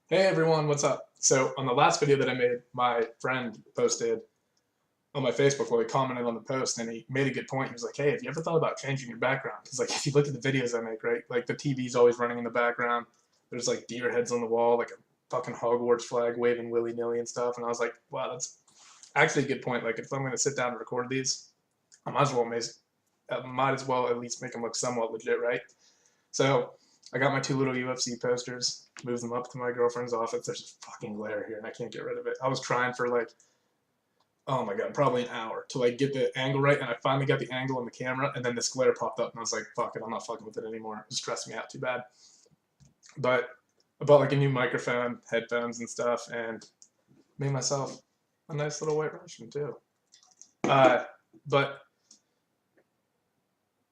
Hey everyone, what's up? So on the last video that I made, my friend posted on my Facebook, well, he commented on the post and he made a good point. He was like, hey, have you ever thought about changing your background? Because like if you look at the videos I make, right, like the TV's always running in the background. There's like deer heads on the wall, like a fucking Hogwarts flag waving willy-nilly and stuff. And I was like, wow, that's actually a good point. Like if I'm going to sit down and record these, I might as well at least make them look somewhat legit, right? So I got my two little UFC posters, moved them up to my girlfriend's office. There's a fucking glare here, and I can't get rid of it. I was trying for like, oh my god, probably an hour to like get the angle right, and I finally got the angle on the camera, and then this glare popped up, and I was like, fuck it, I'm not fucking with it anymore. It was stressing me out too bad. But I bought like a new microphone, headphones, and stuff, and made myself a nice little white Russian too. Uh, but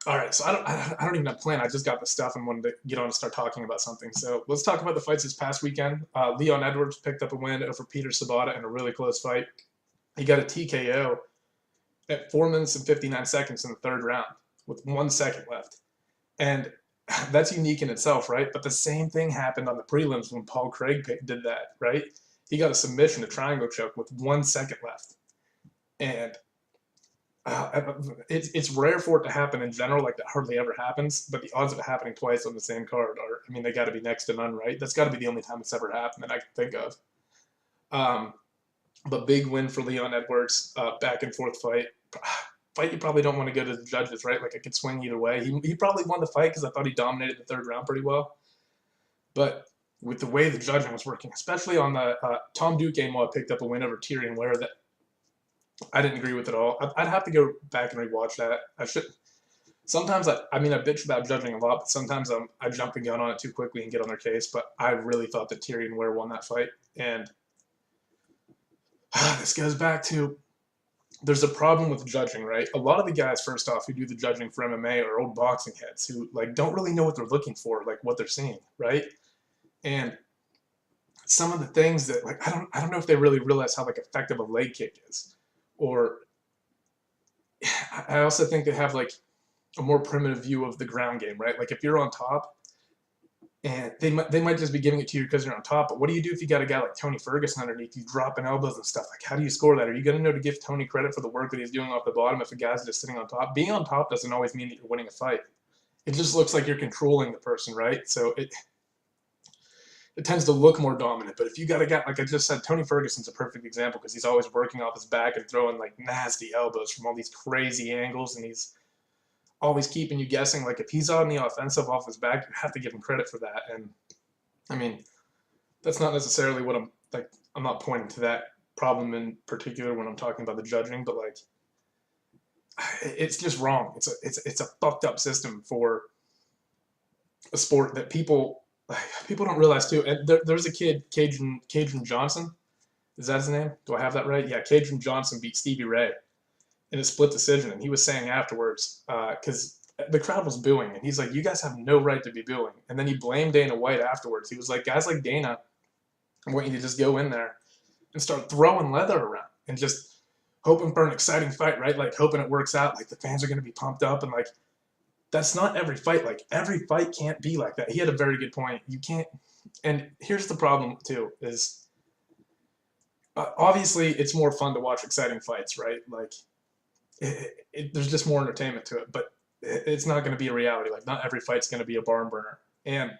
All right, so I don't even have a plan. I just got the stuff and wanted to get on and start talking about something. So let's talk about the fights this past weekend. Leon Edwards picked up a win over Peter Sabata in a really close fight. He got a TKO at 4 minutes and 59 seconds in the third round with 1 second left. And that's unique in itself, right? But the same thing happened on the prelims when Paul Craig did that, right? He got a submission, a triangle choke with 1 second left. And it's rare for it to happen in general. Like that hardly ever happens. But the odds of it happening twice on the same card are, I mean, they got to be next to none, right? That's got to be the only time it's ever happened that I can think of. Um, but big win for Leon Edwards. Back and forth fight. Fight you probably don't want to go to the judges, right? Like it could swing either way. He probably won the fight because I thought he dominated the third round pretty well. But with the way the judging was working, especially on the Tom Duke game, while I picked up a win over Tyrion Ware, that I didn't agree with at all. I'd have to go back and rewatch that. I should. Sometimes I mean, I bitch about judging a lot, but sometimes I jump the gun on it too quickly and get on their case. But I really thought that Tyrion Ware won that fight, and this goes back to there's a problem with judging, right? A lot of the guys, first off, who do the judging for MMA are old boxing heads who like don't really know what they're looking for, like what they're seeing, right? And some of the things that like I don't know if they really realize how like effective a leg kick is, or I also think they have like a more primitive view of the ground game, right? Like if you're on top, and they might just be giving it to you because you're on top. But what do you do if you got a guy like Tony Ferguson underneath you dropping elbows and stuff? Like how do you score that? Are you going to know to give Tony credit for the work that he's doing off the bottom if a guy's just sitting on top? Being on top doesn't always mean that you're winning a fight. It just looks like you're controlling the person, right? So it tends to look more dominant. But if you got a guy like I just said, Tony Ferguson's a perfect example because he's always working off his back and throwing like nasty elbows from all these crazy angles, and he's always keeping you guessing. Like if he's on the offensive off his back, you have to give him credit for that. And I mean, that's not necessarily what I'm like. I'm not pointing to that problem in particular when I'm talking about the judging, but like it's just wrong. It's a fucked up system for a sport that people don't realize too. And there's a kid, Cajun Johnson. Is that his name? Do I have that right? Yeah, Cajun Johnson beat Stevie Ray in a split decision, and he was saying afterwards because the crowd was booing, and he's like, "You guys have no right to be booing." And then he blamed Dana White afterwards. He was like, "Guys like Dana want you to just go in there and start throwing leather around and just hoping for an exciting fight, right? Like hoping it works out. Like the fans are going to be pumped up, and like that's not every fight. Like every fight can't be like that." He had a very good point. You can't. And here's the problem too: is obviously it's more fun to watch exciting fights, right? Like there's just more entertainment to it, but it's not going to be a reality. Like not every fight's going to be a barn burner, and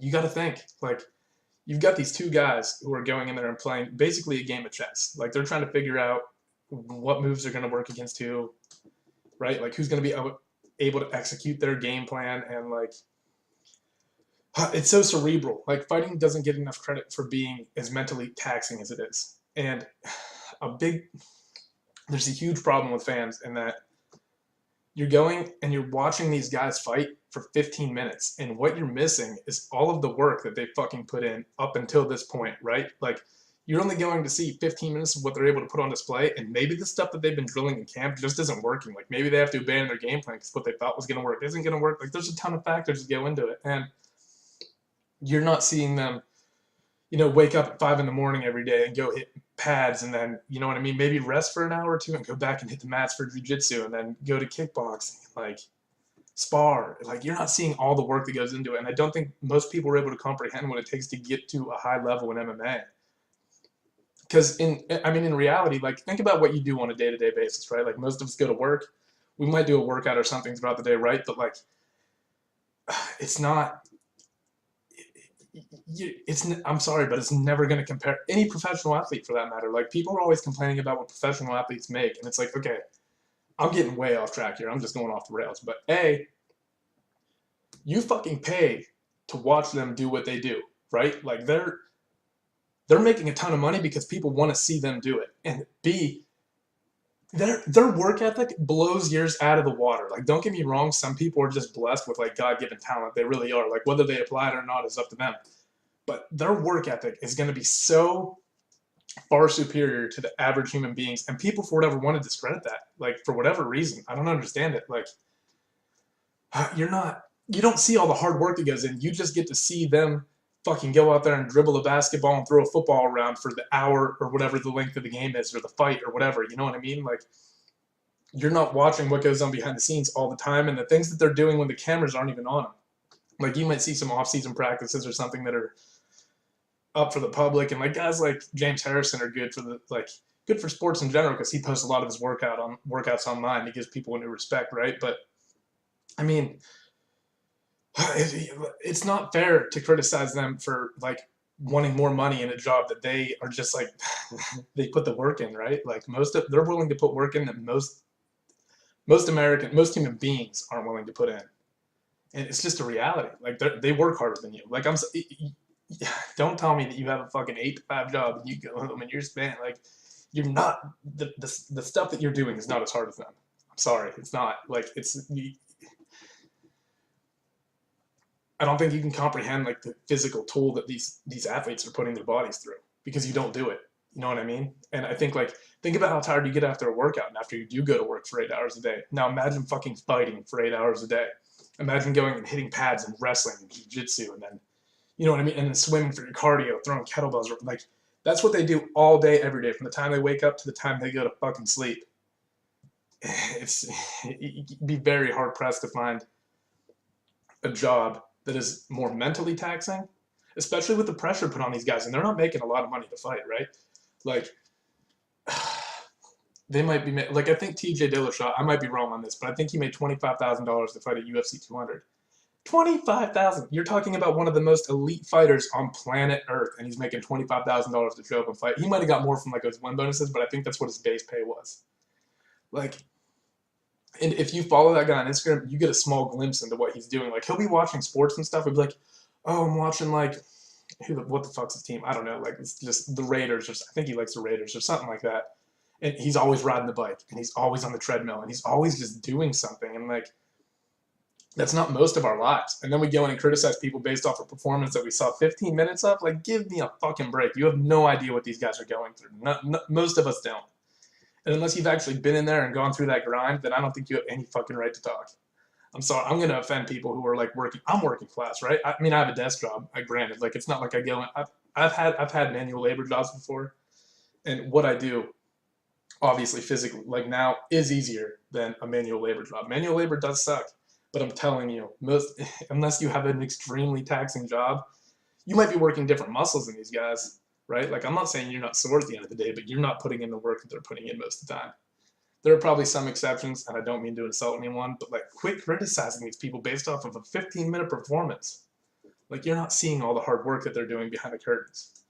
you got to think like you've got these two guys who are going in there and playing basically a game of chess. Like they're trying to figure out what moves are going to work against who, right? Like who's going to be able to execute their game plan, and like it's so cerebral. Like fighting doesn't get enough credit for being as mentally taxing as it is, and a big there's a huge problem with fans in that you're going and you're watching these guys fight for 15 minutes, and what you're missing is all of the work that they fucking put in up until this point, right? Like you're only going to see 15 minutes of what they're able to put on display, and maybe the stuff that they've been drilling in camp just isn't working. Like maybe they have to abandon their game plan because what they thought was going to work isn't going to work. Like there's a ton of factors that go into it, and you're not seeing them wake up at 5 in the morning every day and go hit pads, and then, you know what I mean, maybe rest for an hour or two and go back and hit the mats for jujitsu and then go to kickboxing. Like spar. Like, you're not seeing all the work that goes into it. And I don't think most people are able to comprehend what it takes to get to a high level in MMA. Because in reality, like, think about what you do on a day-to-day basis, right? Like, most of us go to work, we might do a workout or something throughout the day, right? But like, it's not, I'm sorry, but it's never going to compare any professional athlete for that matter. Like, people are always complaining about what professional athletes make. And it's like, okay, I'm getting way off track here. I'm just going off the rails. But you fucking pay to watch them do what they do, right? Like, they're making a ton of money because people want to see them do it. And B, their work ethic blows yours out of the water. Like, don't get me wrong, some people are just blessed with like God-given talent. They really are. Like, whether they apply it or not is up to them. But their work ethic is going to be so far superior to the average human beings, and people for whatever want to discredit that. Like, for whatever reason, I don't understand it. Like, you don't see all the hard work that goes in. You just get to see them fucking go out there and dribble a basketball and throw a football around for the hour or whatever the length of the game is, or the fight or whatever. You know what I mean? Like, you're not watching what goes on behind the scenes all the time, and the things that they're doing when the cameras aren't even on them. Like, you might see some off-season practices or something that are up for the public, and like guys like James Harrison are good for sports in general, because he posts a lot of his workouts online. He gives people a new respect, right? But I mean, it's not fair to criticize them for like wanting more money in a job that they are just like they put the work in, right? Like, they're willing to put work in that most human beings aren't willing to put in, and it's just a reality. Like, they work harder than you. Like, don't tell me that you have a fucking 8 to 5 job and you go home and you're spent like, you're not, the stuff that you're doing is not as hard as them. I'm sorry, it's not. Like, I don't think you can comprehend like the physical toll that these athletes are putting their bodies through, because you don't do it. You know what I mean? And I think, like, think about how tired you get after a workout and after you do go to work for 8 hours a day. Now imagine fucking fighting for 8 hours a day. Imagine going and hitting pads and wrestling and jiu-jitsu, and then, you know what I mean? And then swimming for your cardio, throwing kettlebells. Like, that's what they do all day, every day, from the time they wake up to the time they go to fucking sleep. You'd be very hard pressed to find a job that is more mentally taxing, especially with the pressure put on these guys. And they're not making a lot of money to fight, right? Like, they might be, like, I think TJ Dillashaw, I might be wrong on this, but I think he made $25,000 to fight at UFC 200. 25,000. You're talking about one of the most elite fighters on planet Earth, and he's making $25,000 to show up and fight. He might have got more from like his win bonuses, but I think that's what his base pay was. Like, and if you follow that guy on Instagram, you get a small glimpse into what he's doing. Like, he'll be watching sports and stuff. He'll be like, "Oh, I'm watching like, what the fuck's his team? I don't know. Like, it's just the Raiders, or I think he likes the Raiders or something like that." And he's always riding the bike, and he's always on the treadmill, and he's always just doing something. And like, that's not most of our lives. And then we go in and criticize people based off a performance that we saw 15 minutes of. Like, give me a fucking break. You have no idea what these guys are going through. Most of us don't. And unless you've actually been in there and gone through that grind, then I don't think you have any fucking right to talk. I'm sorry. I'm going to offend people who are like working. I'm working class, right? I mean, I have a desk job. Granted, like, it's not like I go in. I've had manual labor jobs before. And what I do, obviously physically, like now, is easier than a manual labor job. Manual labor does suck. But I'm telling you, unless you have an extremely taxing job, you might be working different muscles than these guys, right? Like, I'm not saying you're not sore at the end of the day, but you're not putting in the work that they're putting in most of the time. There are probably some exceptions, and I don't mean to insult anyone, but like, quit criticizing these people based off of a 15-minute performance. Like, you're not seeing all the hard work that they're doing behind the curtains.